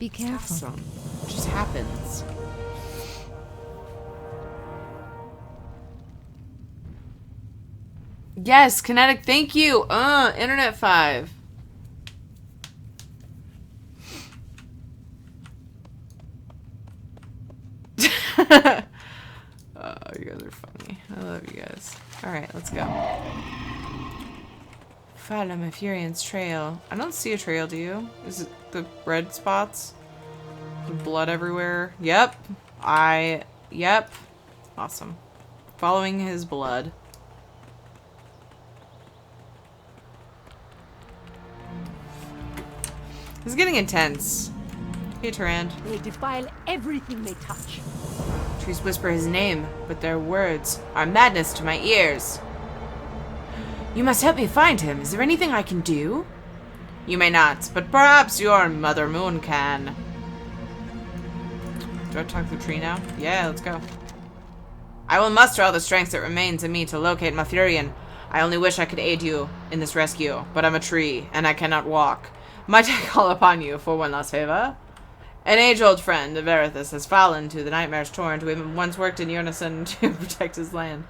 Be careful. Awesome. It just happens. Yes, kinetic, thank you. Internet 5. Oh, you guys are funny. I love you guys. Alright, let's go. Follow my Furian's trail. I don't see a trail, do you? Is it the red spots? The blood everywhere? Yep. Yep. Awesome. Following his blood. This is getting intense. Hey, Tarand. They defile everything they touch. Trees whisper his name, but their words are madness to my ears. You must help me find him. Is there anything I can do? You may not, but perhaps your Mother Moon can. Do I talk to the tree now? Yeah, let's go. I will muster all the strength that remains in me to locate Malfurion. I only wish I could aid you in this rescue, but I'm a tree, and I cannot walk. Might I call upon you for one last favor? An age-old friend of Erithus has fallen to the Nightmare's torrent. We once worked in unison to protect his land.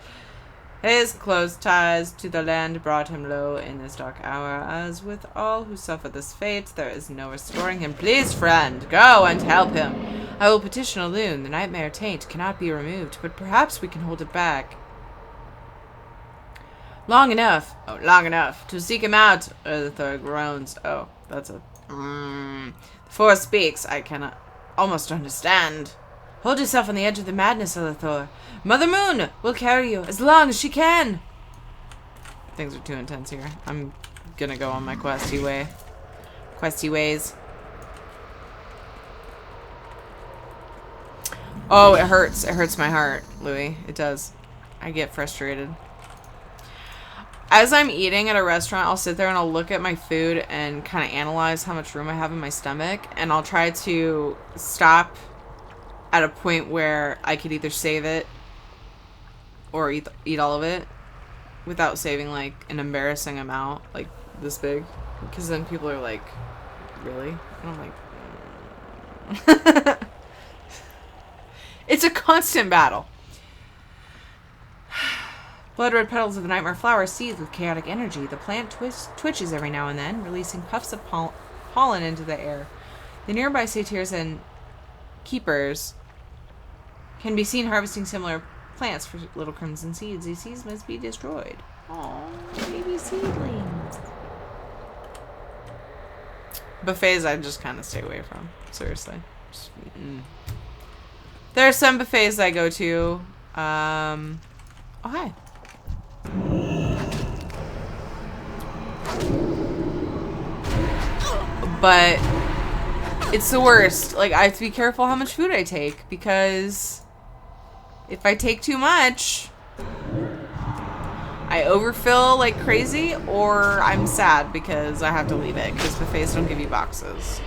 His close ties to the land brought him low in this dark hour. As with all who suffer this fate, there is no restoring him. Please, friend, go and help him. I will petition Elune. The Nightmare taint cannot be removed, but perhaps we can hold it back. Long enough. Oh, long enough. To seek him out. Erithur groans. Oh, that's a... The forest speaks. I cannot almost understand. Hold yourself on the edge of the madness, Elithor. Mother Moon will carry you as long as she can. Things are too intense here. I'm gonna go on my questy ways. Oh, it hurts. It hurts my heart, Louis. It does. I get frustrated. As I'm eating at a restaurant, I'll sit there and I'll look at my food and kind of analyze how much room I have in my stomach. And I'll try to stop at a point where I could either save it or eat all of it without saving like an embarrassing amount, like this big. Because then people are like, really? And I'm like, It's a constant battle. Blood-red petals of the nightmare flower seethe with chaotic energy. The plant twitches every now and then, releasing puffs of pollen into the air. The nearby satyrs and keepers can be seen harvesting similar plants for little crimson seeds. These seeds must be destroyed. Aww, baby seedlings. Buffets I just kind of stay away from. Seriously. Just, There are some buffets I go to. Oh, hi. But it's the worst. Like, I have to be careful how much food I take, because if I take too much, I overfill like crazy, or I'm sad because I have to leave it, because buffets don't give you boxes.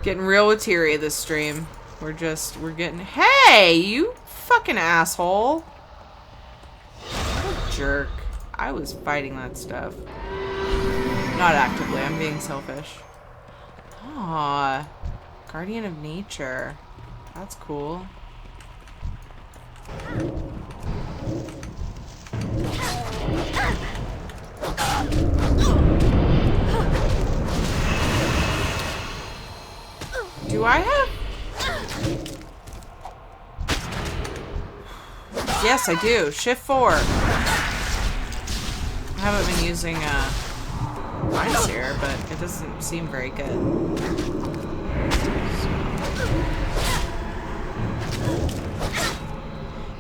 Getting real with Tyria this stream. We're getting... Hey, you fucking asshole. What a jerk. I was fighting that stuff. Not actively, I'm being selfish. Aw. Guardian of Nature. That's cool. Do I have? Yes, I do. Shift 4. I haven't been using Mind Seer, but it doesn't seem very good.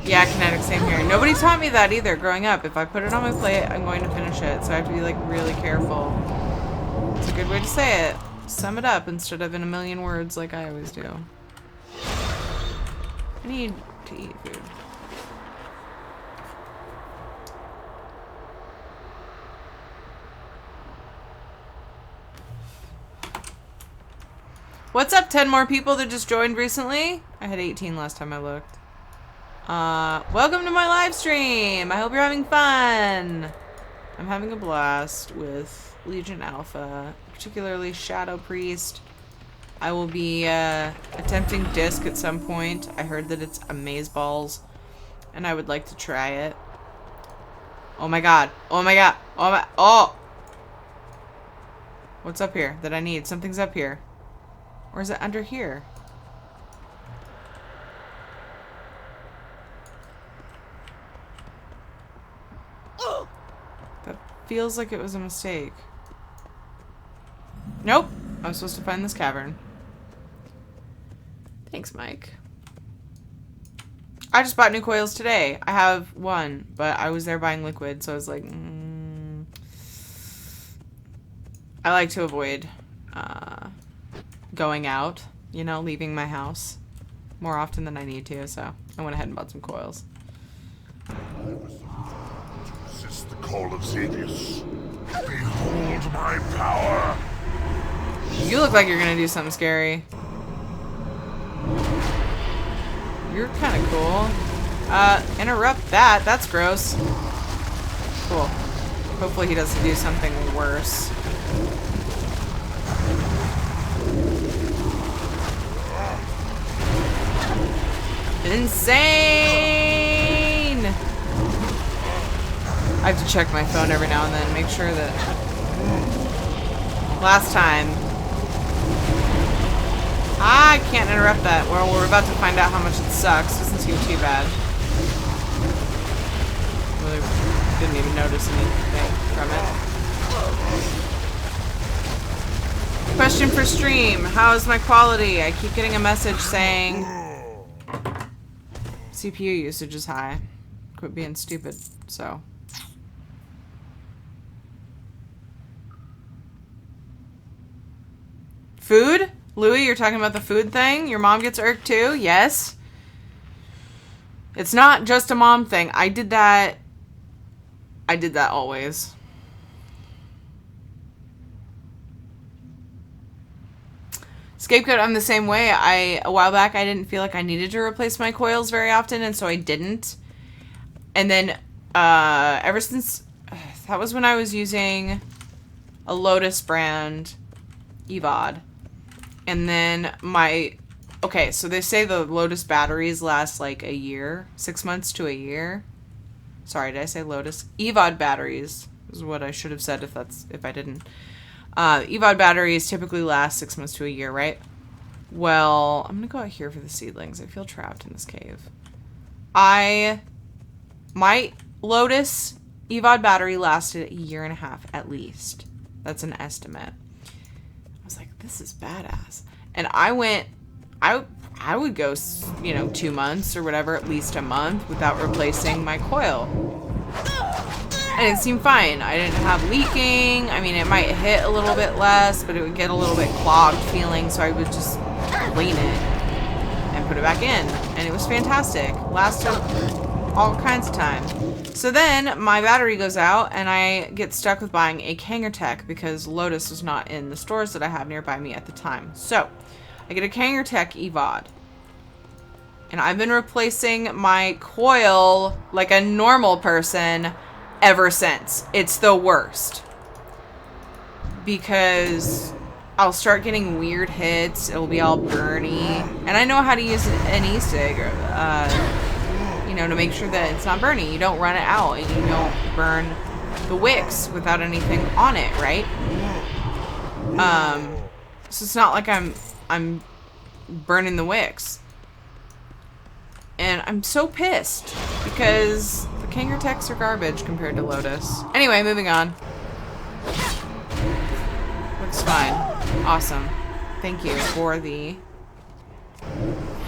Yeah, kinetic, same here. Nobody taught me that either growing up. If I put it on my plate, I'm going to finish it, so I have to be like really careful. It's a good way to say it. Sum it up instead of in a million words like I always do. I need to eat food. What's up, 10 more people that just joined recently? I had 18 last time I looked. Welcome to my live stream. I hope you're having fun. I'm having a blast with Legion Alpha, particularly Shadow Priest. I will be attempting Disc at some point. I heard that it's amazeballs, and I would like to try it. Oh my god. Oh my god. Oh my. Oh! What's up here that I need? Something's up here. Or is it under here? That feels like it was a mistake. Nope. I was supposed to find this cavern. Thanks, Mike. I just bought new coils today. I have one, but I was there buying liquid, so I was like, I like to avoid going out, you know, leaving my house more often than I need to, so I went ahead and bought some coils. Resist the call of Xavius. Behold my power. You look like you're gonna do something scary. You're kind of cool. Interrupt that. That's gross. Cool. Hopefully he doesn't do something worse. Insane! I have to check my phone every now and then, make sure that... Last time... I can't interrupt that. Well, we're about to find out how much it sucks. Doesn't seem too bad. Really didn't even notice anything from it. Question for stream. How is my quality? I keep getting a message saying CPU usage is high. Quit being stupid. So. Food? Louis, you're talking about the food thing? Your mom gets irked too? Yes. It's not just a mom thing. I did that always. Scapegoat, I'm the same way. A while back, I didn't feel like I needed to replace my coils very often, and so I didn't. And then, ever since, that was when I was using a Lotus brand EVOD. And then okay, so they say the Lotus batteries last like a year, 6 months to a year. Sorry, did I say Lotus? EVOD batteries is what I should have said if I didn't. EVOD batteries typically last 6 months to a year, right? Well, I'm gonna go out here for the seedlings. I feel trapped in this cave. My Lotus EVOD battery lasted a year and a half at least. That's an estimate. I was like, this is badass. And I would go, 2 months or whatever, at least a month without replacing my coil. And it seemed fine. I didn't have leaking. I mean, it might hit a little bit less, but it would get a little bit clogged feeling, so I would just clean it and put it back in. And it was fantastic. Lasted all kinds of time. So then my battery goes out and I get stuck with buying a Kangertech because Lotus was not in the stores that I have nearby me at the time. So I get a Kangertech EVOD. And I've been replacing my coil like a normal person ever since. It's the worst. Because I'll start getting weird hits. It'll be all burny. And I know how to use an e-cig, to make sure that it's not burny. You don't run it out and you don't burn the wicks without anything on it, right? So it's not like I'm burning the wicks. And I'm so pissed because the Kangertechs are garbage compared to Lotus. Anyway, moving on. Looks fine. Awesome. Thank you for the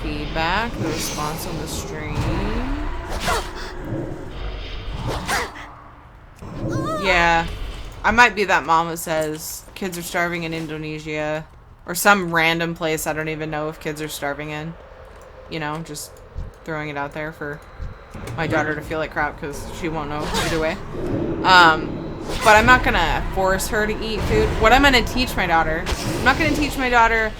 feedback, the response on the stream. Yeah. I might be that mom that says kids are starving in Indonesia. Or some random place I don't even know if kids are starving in. Just throwing it out there for my daughter to feel like crap because she won't know either way. But I'm not going to force her to eat food. What I'm going to teach my daughter, I'm not going to teach my daughter,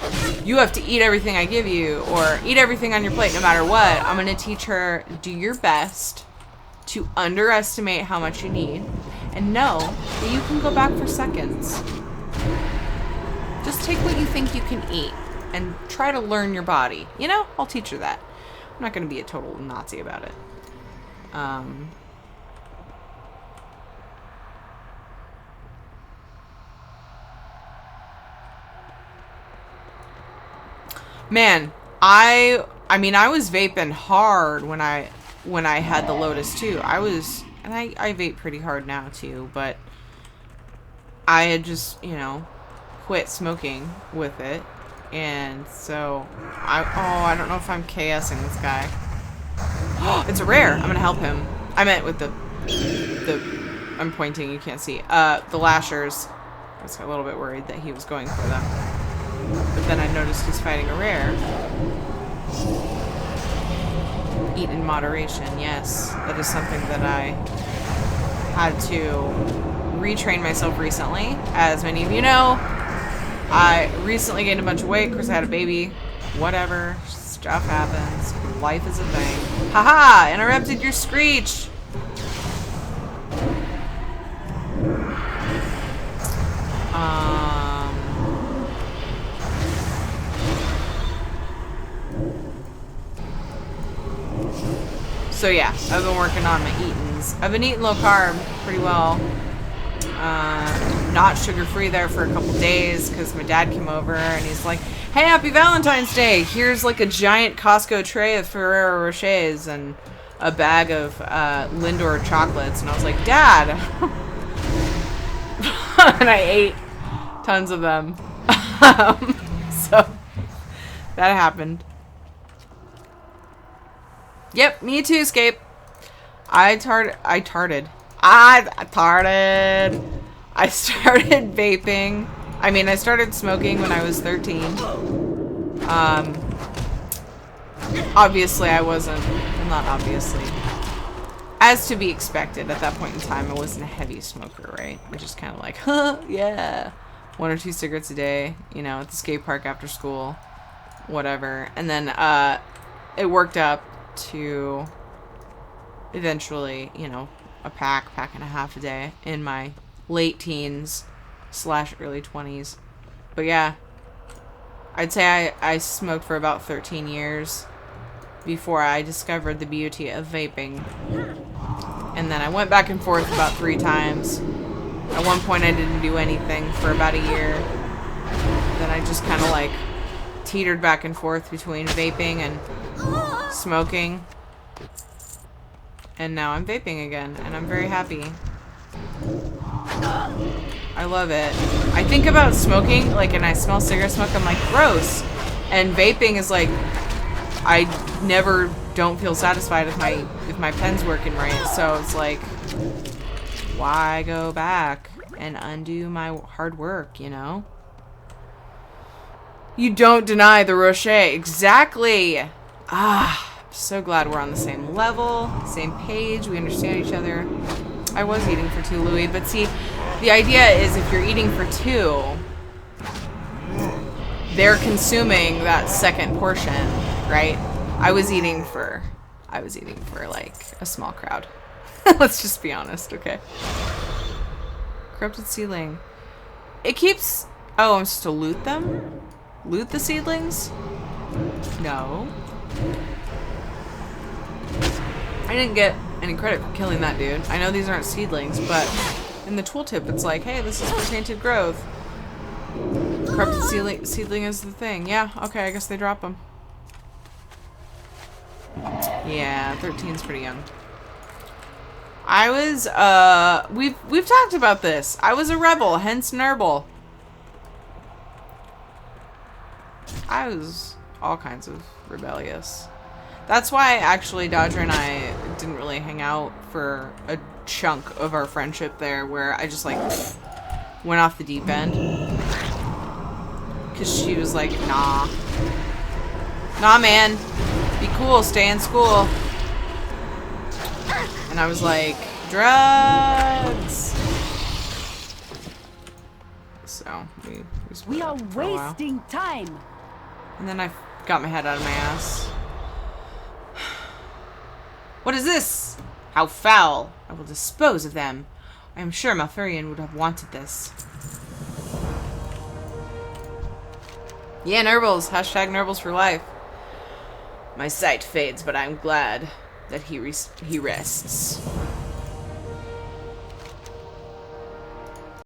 you have to eat everything I give you or eat everything on your plate no matter what. I'm going to teach her, do your best to underestimate how much you need and know that you can go back for seconds. Just take what you think you can eat and try to learn your body. You know, I'll teach her that. I'm not going to be a total Nazi about it. Man, I mean, I was vaping hard when I had the Lotus too. I vape pretty hard now too, but I had just, you know, quit smoking with it. And so I don't know if I'm KSing this guy. It's a rare. I'm going to help him. I meant with the I'm pointing, you can't see. The lashers. I was a little bit worried that he was going for them. But then I noticed he's fighting a rare. Eat in moderation, yes. That is something that I had to retrain myself recently. As many of you know, I recently gained a bunch of weight because I had a baby. Whatever. Stuff happens. Life is a thing. Haha! Interrupted your screech! So yeah, I've been working on my eatings. I've been eating low carb pretty well. Not sugar-free there for a couple days because my dad came over and he's like, hey, happy Valentine's Day! Here's like a giant Costco tray of Ferrero Rochers and a bag of Lindor chocolates. And I was like, Dad! And I ate tons of them. So that happened. Yep, me too, Escape. I started vaping. I mean, I started smoking when I was 13. Obviously I wasn't, well, not obviously. As to be expected, at that point in time, I wasn't a heavy smoker, right? I just kind of like, huh, yeah. 1 or 2 cigarettes a day, you know, at the skate park after school, whatever. And then, it worked up to eventually, you know, a pack and a half a day in my late teens / early 20s. But yeah, I'd say I smoked for about 13 years before I discovered the beauty of vaping. And then I went back and forth about 3 times. At one point I didn't do anything for about a year. Then I just kind of like teetered back and forth between vaping and smoking. And now I'm vaping again, and I'm very happy. I love it. I think about smoking, like, and I smell cigarette smoke, I'm like, gross. And vaping is like, I never don't feel satisfied if my pen's working right. So it's like, why go back and undo my hard work, you know? You don't deny the Rocher. Exactly. Ah. So glad we're on the same level, same page, we understand each other. I was eating for 2, Louis, but see, the idea is if you're eating for 2, they're consuming that second portion, right? I was eating for like a small crowd. Let's just be honest, okay? Corrupted seedling. It keeps, oh, I'm supposed to loot them? Loot the seedlings? No. I didn't get any credit for killing that dude. I know these aren't seedlings, but in the tooltip it's like, hey, this is for tainted growth. Corrupted seedling is the thing. Yeah, okay, I guess they drop them. Yeah, 13's pretty young. I was, we've talked about this. I was a rebel, hence Nurble. I was all kinds of rebellious. That's why, actually, Dodger and I didn't really hang out for a chunk of our friendship there, where I just, like, went off the deep end. Because she was like, nah. Nah, man. Be cool. Stay in school. And I was like, drugs. So, we are wasting time. And then I got my head out of my ass. What is this? How foul. I will dispose of them. I am sure Malfurion would have wanted this. Yeah, Nurbles. Hashtag Nurbles for life. My sight fades, but I'm glad that he rests.